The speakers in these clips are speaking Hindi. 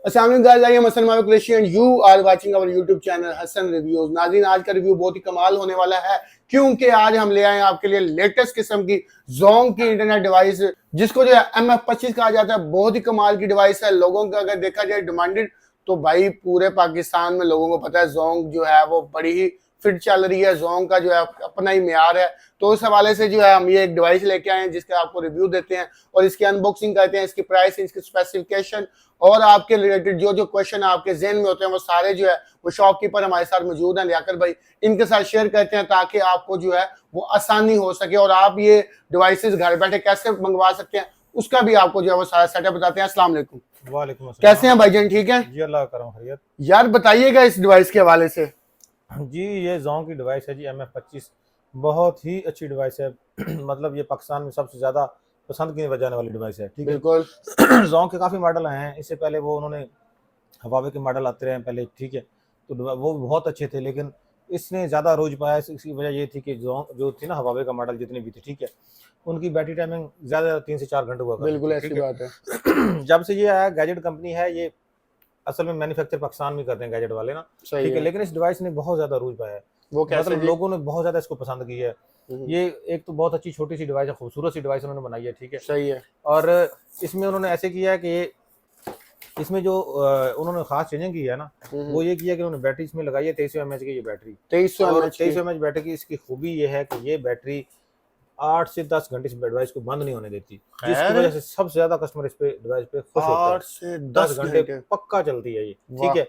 अस्सलाम वालेकुम guys, I am Hasan Marook Qureshi and you are watching our YouTube channel Hasan reviews. नाज़रीन, आज का रिव्यू बहुत ही कमाल होने वाला है क्योंकि आज हम ले आए हैं आपके लिए लेटेस्ट किस्म की जोंग की इंटरनेट डिवाइस, जिसको जो है MF25 कहा जाता है। बहुत ही कमाल की डिवाइस है। लोगों का अगर देखा जाए डिमांडेड, तो भाई पूरे पाकिस्तान में लोगों को पता है जोंग जो है वो बड़ी ही फिट चल रही है। जोंग का जो है अपना ही म्यार है। तो इस हवाले से जो है हम ये एक डिवाइस लेके आए हैं जिसका आपको रिव्यू देते हैं और इसकी अनबॉक्सिंग करते हैं, इसकी प्राइस, इसकी स्पेसिफिकेशन और आपके रिलेटेड जो जो क्वेश्चन आपके ज़हन में होते हैं वो सारे जो है वो शॉपकीपर हमारे साथ मौजूद हैं लियाकत भाई, इनके साथ शेयर करते हैं ताकि आपको जो है वो आसानी हो सके और आप ये डिवाइसेस घर बैठे कैसे मंगवा सकते हैं उसका भी आपको जो है वो सारा सेटअप बताते हैं। अस्सलाम वालेकुम। वालेकुम अस्सलाम। कैसे हैं भाईजान, ठीक है जी, अल्लाह करम खैरियत। यार? बताइएगा इस डिवाइस के हवाले से। जी, ये जोंग की डिवाइस है जी, MF25। बहुत ही अच्छी डिवाइस है। मतलब ये पाकिस्तान में सबसे ज़्यादा पसंद की जाने वाली डिवाइस है। ठीक है, बिल्कुल। जोंग के काफ़ी मॉडल हैं। इससे पहले वो उन्होंने हवावे के मॉडल आते रहे पहले, ठीक है, तो वो बहुत अच्छे थे, लेकिन इसने ज़्यादा रोज पाया। इसकी वजह ये थी कि जोंग जो थी ना, हवावे का मॉडल जितने भी थे, ठीक है, उनकी बैटरी टाइमिंग ज़्यादा 3 से 4 घंटे हुआ करती बिल्कुल थी, ऐसी ठीक है। बात है। जब से ये आया, गैजेट कंपनी है ये, असल में मैन्युफैक्चर पाकिस्तान में करते हैं गैजेट वाले ना, सही ठीक है, है। लेकिन इस डिवाइस ने बहुत ज़्यादा रूज पाया है। वो कैसे मतलब जी? लोगों ने बहुत ज़्यादा इसको पसंद की है। ये एक तो बहुत अच्छी छोटी सी डिवाइस है, खूबसूरत सी डिवाइस उन्होंने बनाई है, ठीक है। सही है। और इसमें उन्होंने ऐसे किया है कि इसमें जो उन्होंने खास चेंजिंग की है ना, वो ये किया कि उन्होंने बैटरी इसमें लगाई है 2300 mAh की। ये बैटरी 2300 mAh बैटरी की इसकी खूबी ये है कि ये बैटरी 8 से 10 घंटे इस डिवाइस को बंद नहीं होने देती, जिसकी वजह से सबसे ज्यादा कस्टमर इस पे डिवाइस पे खुश होते हैं। 8 से 10 10 घंटे घंटे पक्का चलती है ये, ठीक है।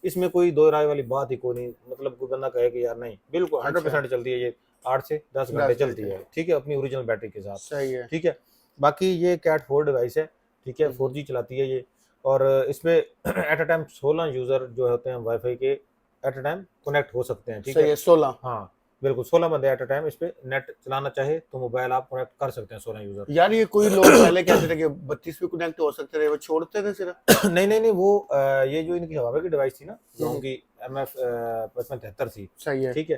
इसमें कोई दो राय वाली बात ही कोई नहीं। मतलब कोई बंदा कहे कि यार नहीं, बिल्कुल 100% चलती है ये। 8 से 10 घंटे चलती है, ठीक है, अपनी ओरिजिनल बैटरी के साथ। सही है। ठीक है, बाकी ये कैट 4 डिवाइस है, ठीक है, 4G चलाती है ये। और इसमें एट अ टाइम 16 यूजर जो होते हैं वाईफाई के एट अ टाइम कनेक्ट हो सकते हैं, ठीक सही है। है। 16 हाँ बिल्कुल, 16 बंदे एट अ टाइम इस पे नेट चलाना चाहे तो मोबाइल आप कनेक्ट कर सकते हैं, 16 यूजर। यार, ये कोई लोग पहले कहते थे कि 32 पे कनेक्ट हो सकते थे, वो छोड़ते थे सिर्फ। नहीं नहीं नहीं, वो ये जो इनकी हवावे की डिवाइस थी ना, जो उनकी MF 5573 थी, सही है। ठीक है,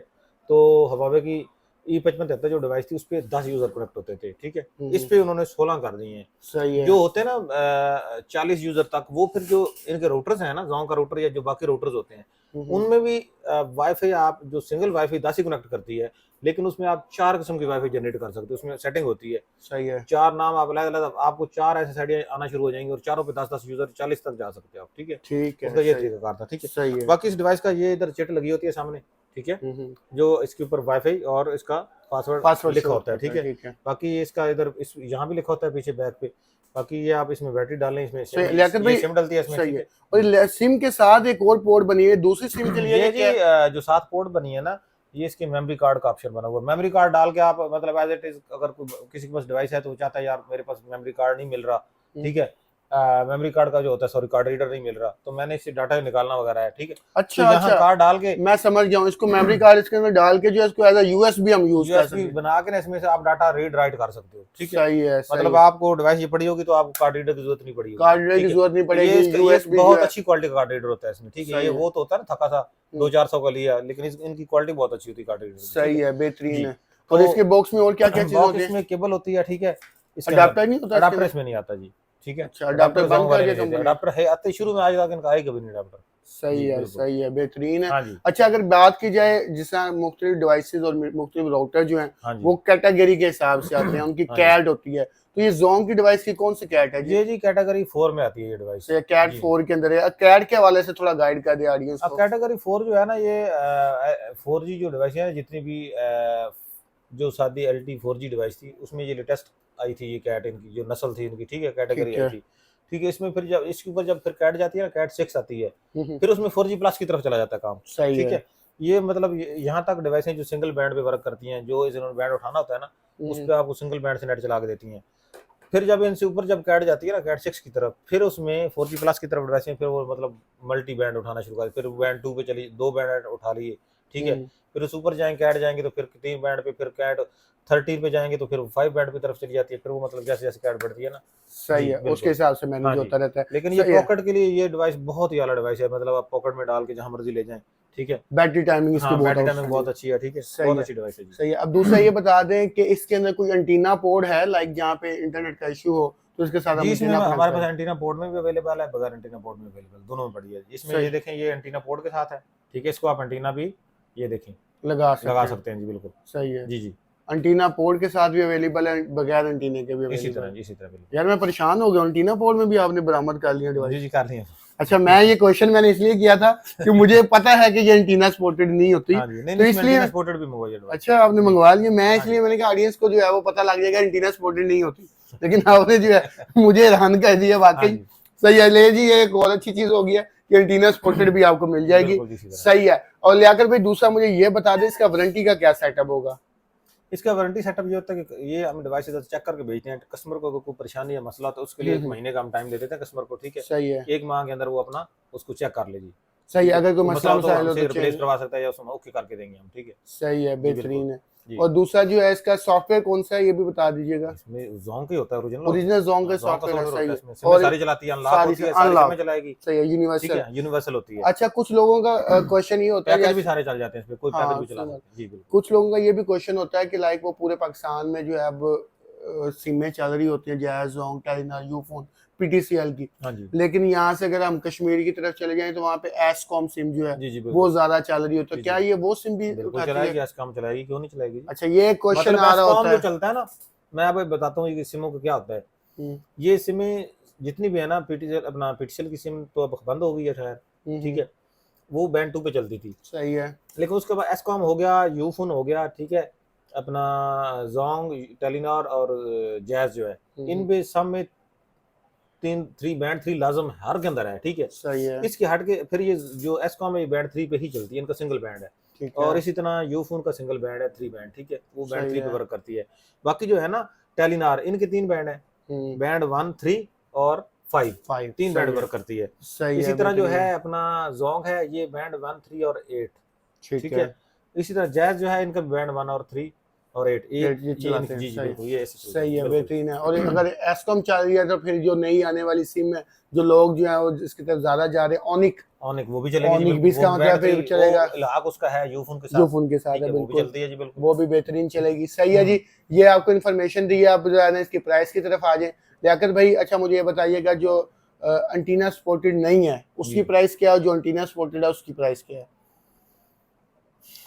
तो हवावे की E5573 जो डिवाइस थी उस पर 10 यूजर कनेक्ट होते थे, ठीक है। इस पे उन्होंने 16 कर दिए हैं। सही है। जो होते हैं ना 40 यूजर तक, वो फिर जो इनके रूटर्स हैं ना, जोंग का रूटर या जो बाकी रूटर्स होते हैं, उनमें भी वाईफाई, आप जो सिंगल वाईफाई 10 ही कनेक्ट करती है, लेकिन उसमें आप 4 किस्म की वाईफाई जनरेट कर सकते हो। उसमें सेटिंग होती है, सही है। 4 नाम आप अलग अलग, आपको 4 ऐसे साइड आना शुरू हो जाएंगे और चारों पे 10-10 यूजर 40 तक जा सकते हो आप, ठीक है। ठीक है। उसका ये सही तरीका था, ठीक है। सही है। बाकी इस डिवाइस का ये इधर चिट लगी होती है सामने, ठीक है, जो इसके ऊपर वाईफाई और इसका पासवर्ड लिखा होता है, ठीक है। ठीक है। बाकी इसका इधर यहाँ भी लिखा होता है पीछे बैक पे। बाकी ये आप इसमें बैटरी डालें, इसमें लियाकत भाई, सिम डलती है इसमें, सही ठीक है। है। और सिम के साथ एक और पोर्ट बनी है दूसरी सिम के लिए, ये ये जी क्या? जो 7 पोर्ट बनी है ना, ये इसके मेमोरी कार्ड का ऑप्शन बना हुआ है। मेमोरी कार्ड डाल के आप, मतलब एज इट इज, अगर किसी के पास डिवाइस है तो वो चाहता है यार मेरे पास मेमोरी कार्ड नहीं मिल रहा, ठीक है, मेमोरी कार्ड का जो होता है, सॉरी, कार्ड रीडर नहीं मिल रहा, तो मैंने इससे डाटा निकालना वगैरह है, ठीक है। अच्छा तो यहाँ अच्छा, कार्ड डाल के, मैं समझ गया हूँ। इसको मेमोरी कार्ड इसके अंदर डाल के जो है इसको एज यूएसबी हम यूज कर सकते यूएसबी हैं। बना के ना, इसमें से आप डाटा रीड राइट कर सकते हो, ठीक है। सही है। मतलब आपको डिवाइस ये पड़ी होगी तो आपको कार्ड रीडर की जरूरत नहीं पड़ी होगी, कार्ड रीडर की ठीक है। जरूरत नहीं ये पड़ेगी। इसका ये यूएसबी जो बहुत है अच्छी क्वालिटी का कार्ड रीडर होता है इसमें, ठीक है। सही ये है। वो तो होता है ना थका सा 200-400 का लिया, लेकिन इनकी क्वालिटी बहुत अच्छी होती है कार्ड रीडर की, सही ठीक है, है बेहतरीन जी। है। और तो इसके बॉक्स में और क्या क्या चीज बॉक्स होती है? इसमें केबल होती है, ठीक है। इसके अडाप्टर नहीं होता इसके अडाप्टर अंदर? इसमें नहीं आता जी, ठीक है। अच्छा, अडाप्टर बंद जोंग वाले करके नहीं देते, कंपनी। अडाप्टर है आते ही शुरू में, आज तक इनका है कभी नहीं अडाप्टर। सही जी है। बिल्कुल। सही है, बेहतरीन है। हाँ जी, अच्छा, अगर बात की जाए जिस तरह मुख्तलिफ डिवाइसेस और मुख्तलिफ राउटर जो हैं हाँ जी, वो कैटेगरी के हिसाब से आते हैं, उनकी हाँ जी। कैट होती है, तो ये जोंग की डिवाइस की कौन सी कैट है जी? ये जी कैटेगरी 4 में आती है ये डिवाइस। तो ये कैट जी, 4 के अंदर है। कैट के हवाले से थोड़ा गाइड कर दे ऑडियंस अब को। कैटेगरी 4 जो है ना, ये 4G जो डिवाइस है, जितनी भी जो सादी LT 4G डिवाइस थी, उसमें ये लेटेस्ट आई थी, ये कैट इनकी जो नस्ल थी इनकी, ठीक है, कैटेगरी ठीक आई है। थी, ठीक है। इसमें फिर जब इसके ऊपर जब फिर कैट जाती है ना, कैट 6 आती है, हम्म, फिर उसमें 4G प्लस की तरफ चला जाता है काम, सही ठीक है। है। ये मतलब यहाँ तक डिवाइसें जो सिंगल बैंड पे वर्क करती हैं, जो इस बैंड उठाना होता है ना, उस पर आपको सिंगल बैंड से नेट चला के देती हैं। फिर जब इनसे ऊपर जब कैट जाती है ना, कैट 6 की तरफ, फिर उसमें 4G प्लस की तरफ डिवाइसें, फिर वो मतलब मल्टी बैंड उठाना शुरू कर, फिर बैंड 2 पे चली, 2 बैंड उठा लिए, ठीक है। फिर उस ऊपर जाएंगे, कैट जाएंगे तो फिर 3 बैंड पे, फिर कैट 13 पे जाएंगे तो फिर 5 बैंड की तरफ चली जाती है। फिर वो मतलब जैसे जैसे कैट बढ़ती है ना, सही जी है, उसके बिल्कुल। हिसाब से हाँ मैनेज जी, होता रहता है। लेकिन ये सही है। पॉकेट के लिए ये डिवाइस बहुत ही आला डिवाइस है, मतलब आप पॉकेट में डाल के जहाँ मर्जी ले जाएं, ठीक है। बैटरी टाइमिंग इसकी हाँ, बहुत बैटरी टाइमिंग आउटस्टैंडिंग। बहुत अच्छी है, ठीक है, सही बहुत है। अच्छी डिवाइस है जी। सही है। अब दूसरा ये बता दें कि इसके अंदर कोई एंटीना पोर्ट है, लाइक जहाँ पे इंटरनेट का इशू हो तो इसके साथ हम जी इसमें एंटीना हमारे कनेक्ट पास एंटीना पोर्ट में भी अवेलेबल है, बगैर एंटीना पोर्ट में अवेलेबल, दोनों में पड़ी है। इसमें सही। ये देखें, ये एंटीना पोर्ट के साथ है, ठीक है, इसको आप एंटीना भी ये देखें लगा लगा सकते हैं। सकते हैं जी, बिल्कुल। सही है। जी जी, एंटीना पोर्ट के साथ भी अवेलेबल है, बगैर एंटीने के भी इसी अवेलेबल तरह है। जी, इसी तरह बिल्कुल। यार मैं परेशान हो गया, एंटीना पोर्ट में भी आपने बरामद कर लिया जी डिवाइस। जी, कर लिए। अच्छा, मैं ये क्वेश्चन मैंने इसलिए किया था कि मुझे पता है कि ये एंटीना सपोर्टेड नहीं होती, हाँ जी, नहीं तो नहीं, इसमें इसलिए एंटीना सपोर्टेड भी मंगवाइए डिवाइस। अच्छा आपने जी। मंगवा लिया। मैं हाँ इसलिए जी। मैंने कहा ऑडियंस को जो है वो पता लग जाएगा एंटीना सपोर्टेड नहीं होती, लेकिन आपने जो है मुझे हैरान कर दिया हाँ वाकई। जी, सही है, ले जी, ये एक और अच्छी चीज होगी है कि एंटीना सपोर्टेड भी आपको मिल जाएगी। बिल्कुल इसी तरह। सही है। और लियाकत भाई दूसरा मुझे ये बता दें, इसका वारंटी का क्या सेटअप होगा? इसका वारंटी सेटअप ये होता है कि ये हम डिवाइस चेक करके भेजते हैं कस्टमर को, अगर कोई परेशानी या मसला तो उसके लिए 1 महीने का हम टाइम दे देते हैं कस्टमर को, ठीक है। सही है। 1 माह के अंदर वो अपना उसको चेक कर ले जी। सही है, ठीक है, अगर कोई मसला हो तो मसाइल हो हमसे तो रिप्लेस चेंज। करवा सकता है या उसमें ओके करके देंगे हम, ठीक है। सही है, जी बेहतरीन है। जी। और दूसरा जो है इसका सॉफ्टवेयर कौन सा है ये भी बता दीजिएगा। इसमें जोंग का होता है, ओरिजिनल ओरिजिनल जोंग का जोंग का सॉफ्टवेयर है। सॉफ्टवेयर सही होता है। है, इसमें सिम और सारी चलाती है, अनलॉक सारी होती है, से सारी अनलॉक सिमें चलाएगी, सही है, ठीक यूनिवर्सल। है, यूनिवर्सल होती है। अच्छा, कुछ लोगों का क्वेश्चन ये होता है पैकेज भी जैसे- सारे चल जाते हैं इसमें, कोई हाँ, पैकेज भी चला सही बात। सकते हैं जी, बिल्कुल। कुछ लोगों का ये भी क्वेश्चन होता है कि लाइक वो पूरे पाकिस्तान में जो है अब सिमें चल रही होती हैं, jazz, Jong, Telenor, Ufone, PTCL की, हाँ जी लेकिन यहाँ से अगर हम कश्मीर की तरफ चले जाएं तो वहाँ पे एसकॉम सिम जो है जी जी, वो बिल्कुल ज्यादा चल रही होती है। जी, क्या जी। ये वो सिम भी बिल्कुल उठाती चलाएगी, है? आज काम चलाएगी, क्यों नहीं चलाएगी जी। अच्छा, ये क्वेश्चन मतलब आ रहा एसकॉम होता जो है। चलता है ना, मैं आपको बताता हूँ ये सिमों का क्या होता है। हम्म, ये सिमें जितनी भी है ना, पीटीसीएल अपना पीटीसीएल की सिम तो अब बंद हो गई है खैर, ठीक है, वो बैंड 2 पे चलती थी, सही है। लेकिन उसके बाद एसकॉम हो गया, यूफोन हो गया, ठीक है, अपना जोंग, टेलीनॉर और जैज जो है, इन पे सब में 3 बैंड 3 लाजम हर के अंदर है, ठीक है। सही है। इसके हट के फिर ये जो एसकॉम है ये बैंड 3 पे ही चलती है, इनका सिंगल बैंड है। ठीक और है। इसी तरह यूफोन का सिंगल बैंड है 3 बैंड, ठीक है, वो बैंड सही 3 पे है। वर्क करती है। बाकी जो है ना टेलीनॉर, इनके 3 बैंड है, बैंड 1, 3 और 5, 3 बैंड वर्क करती है। सही इसी है, तरह जो बेहतरीन। है अपना जोंग है, ये बैंड 1, 3 और 8, ठीक ठीक है। है। इसी तरह जैज जो है, इनका बैंड 1 और 3 और 8, ये ये चलाते हैं। जी जी, सही बिल्कुल ये ऐसे चलते सही हैं, है, बिल्कुल। बेहतरीन है। और अगर एसकॉम चल रही है तो फिर जो नई आने वाली सिम है, जो लोग जो है वो जिसकी तरफ ज्यादा जा रहे हैं, ओनिक ओनिक वो भी चलेगी जी, ओनिक भी बिल्कुल। इसका वो मतलब बैंड फिर 3 चलेगा, वो इलाक उसका है यूफोन के जो साथ, फोन के साथ ठीक है, है, वो भी बिल्कुल चलती है जी, बिल्कुल। वो भी बेहतरीन चलेगी। सही है जी, ये आपको इन्फॉर्मेशन दी है। आप जो है ना इसकी प्राइस की तरफ आ जाए लियाकत भाई। अच्छा, मुझे ये बताइएगा जो एंटीना सपोर्टेड नहीं है उसकी जी। प्राइस क्या है, जो एंटीना सपोर्टेड है उसकी प्राइस क्या है?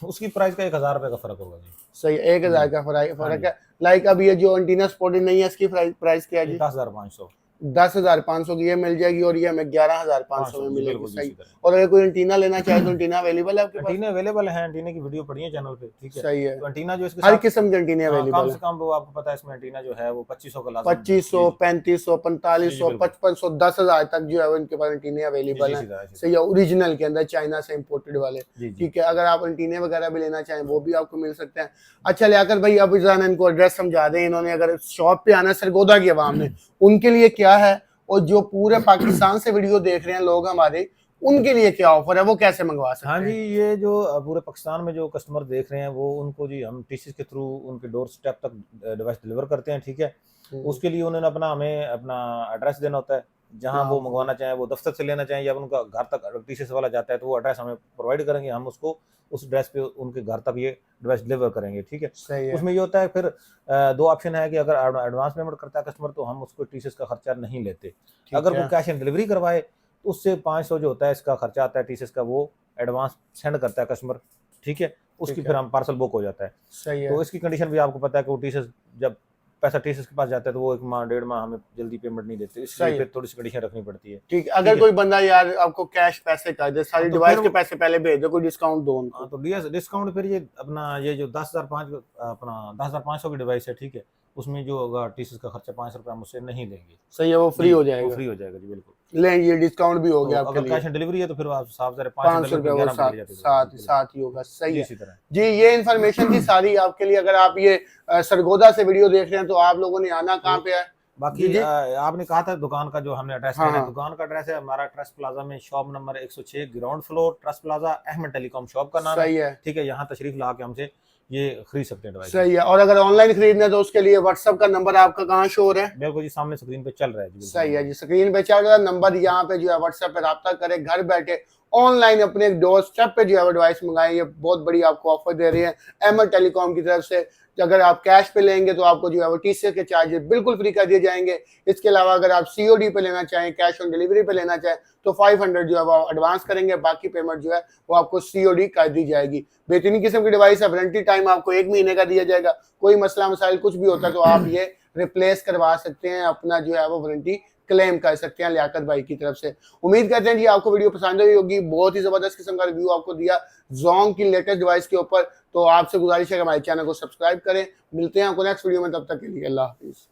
उसकी प्राइस का 1000 रुपए का फर्क होगा जी। सही, 1000 जी। का हाँ फर्क जी। है। लाइक अब ये जो एंटीना सपोर्टेड नहीं है इसकी प्राइस क्या है ये जी? 10,500 10,500 की ये मिल जाएगी और ये हमें 11,500 में जी, मिलेगी। बिल्कुल जी, सही। इसी तरह। और अगर कोई एंटीना लेना चाहे तो एंटीना अवेलेबल है आपके पास? एंटीना अवेलेबल है, एंटीना की वीडियो पड़ी है चैनल पे, ठीक है। सही है, तो एंटीना जो इसके हर साथ किस्म के एंटीने कम अवेलेबल से है। कम वो आपको पता है इसमें एंटीना जो है वो 2500 का लाजम 2500, जी, 3500, 4500, जी, बिल्कुल। 5500, 10,000 तक जो है वो इनके पास एंटीने जी, अवेलेबल इसी हैं। तरह, इसी सही है, ओरिजिनल के अंदर, चाइना से इंपोर्टेड वाले। जी जी। ठीक है, अगर आप एंटीने वगैरह भी लेना चाहें वो भी आपको मिल सकते हैं। अच्छा लियाकत भाई, अब जाना इनको एड्रेस समझा दें। इन्होंने अगर शॉप पे आना सरगोदा की आवाम ने, उनके लिए क्या है, और जो पूरे पाकिस्तान से वीडियो देख रहे हैं लोग हमारे, उनके लिए क्या ऑफर है, वो कैसे मंगवा सकते हाँ हैं? जी, ये जो पूरे पाकिस्तान में जो कस्टमर देख रहे हैं वो उनको जी हम टीसीएस के थ्रू उनके डोर स्टेप तक डिवाइस डिलीवर करते हैं, ठीक है। उसके लिए उन्होंने हमें अपना एड्रेस देना होता है, जहाँ वो मंगवाना चाहें, वो दफ्तर से लेना चाहें या उनका घर तक टीसीएस वाला जाता है तो वो एड्रेस हमें प्रोवाइड करेंगे, हम उसको उस एड्रेस पे उनके घर तक ये डिवाइस डिलीवर करेंगे, ठीक है। सही है। उसमें ये होता है फिर 2 ऑप्शन है कि अगर एडवांस पेमेंट करता है कस्टमर तो हम उसको टीसीएस का खर्चा नहीं लेते। अगर वो कैश ऑन डिलीवरी करवाए तो उससे 500 जो होता है इसका खर्चा आता है टीसीएस का, वो एडवांस सेंड करता है कस्टमर, ठीक है। उसकी फिर हम पार्सल बुक हो जाता है। सही है। तो इसकी कंडीशन भी आपको पता है कि वो टीसीएस जब पैसा टीसीएस के पास जाता है तो वो 1 माह 1.5 माह हमें जल्दी पेमेंट नहीं देते, इसलिए फिर थोड़ी सी कंडीशन रखनी पड़ती है। ठीक, अगर कोई बंदा यार आपको कैश पैसे कर दे, सारी तो डिवाइस फिर के पैसे पहले भेज दो, कोई डिस्काउंट दो उनको। हाँ, तो डिस्काउंट फिर ये अपना ये जो 10,500 की डिवाइस है, ठीक है, उसमें जो होगा टीसीएस का खर्चा 500 रुपये हम उससे नहीं लेंगे। सही है, वो फ्री हो वो जाएगा। फ्री हो जाएगा जी, बिल्कुल। लें, ये डिस्काउंट भी हो तो गया आपके अगर लिए। कैश ऑन डिलीवरी है तो फिर आप साफ 500 रुपये वो साथ ही होगा। सही जी, है इसी तरह। जी, ये इन्फॉर्मेशन थी सारी आपके लिए। अगर आप ये सरगोदा से वीडियो देख रहे हैं तो आप लोगों ने आना कहाँ पे है? बाकी आपने कहा था दुकान का जो हमने एड्रेस हाँ, कहना है, हाँ। दुकान का एड्रेस है हमारा ट्रस्ट प्लाजा में, shop number 106, ground floor, trust plaza, Ahmed telecom shop का नाम सही है, है। ठीक है। यहाँ तशरीफ ला के हमसे ये खरीद सकते हैं डिवाइस। सही है। और अगर ऑनलाइन खरीदना है तो उसके लिए व्हाट्सएप का नंबर आपका कहाँ शो हो रहा है? मेरे को जी सामने स्क्रीन पे चल रहा है जी। सही है जी, स्क्रीन पे चल रहा है नंबर, यहाँ पे जो है व्हाट्सएप पे रब्ता करें, घर बैठे ऑनलाइन अपने डोर स्टेप पे जो है डिवाइस मंगाएं। ये बहुत बड़ी आपको ऑफर दे रही है अहमद टेलीकॉम की तरफ से। अगर आप कैश पे लेंगे तो आपको जो है वो TCS के चार्जेस बिल्कुल फ्री कर दिए जाएंगे। इसके अलावा अगर आप COD पे लेना चाहें, कैश ऑन डिलीवरी पे लेना चाहें, तो 500 जो है वो एडवांस करेंगे, बाकी पेमेंट जो है वो आपको COD कर दी जाएगी। बेहतरीन किस्म की डिवाइस है, वारंटी टाइम आपको 1 महीने का दिया जाएगा। कोई मसला मसाइल कुछ भी होता है तो आप ये रिप्लेस करवा सकते हैं, अपना जो है वो वारंटी क्लेम कर सकते हैं लियाकत भाई की तरफ से। उम्मीद करते हैं जी आपको वीडियो पसंद आई होगी, बहुत ही जबरदस्त किस्म का रिव्यू आपको दिया जोंग की लेटेस्ट डिवाइस के ऊपर। तो आपसे गुजारिश है कि हमारे चैनल को सब्सक्राइब करें। मिलते हैं आपको नेक्स्ट वीडियो में, तब तक के लिए अल्लाह हाफिज़।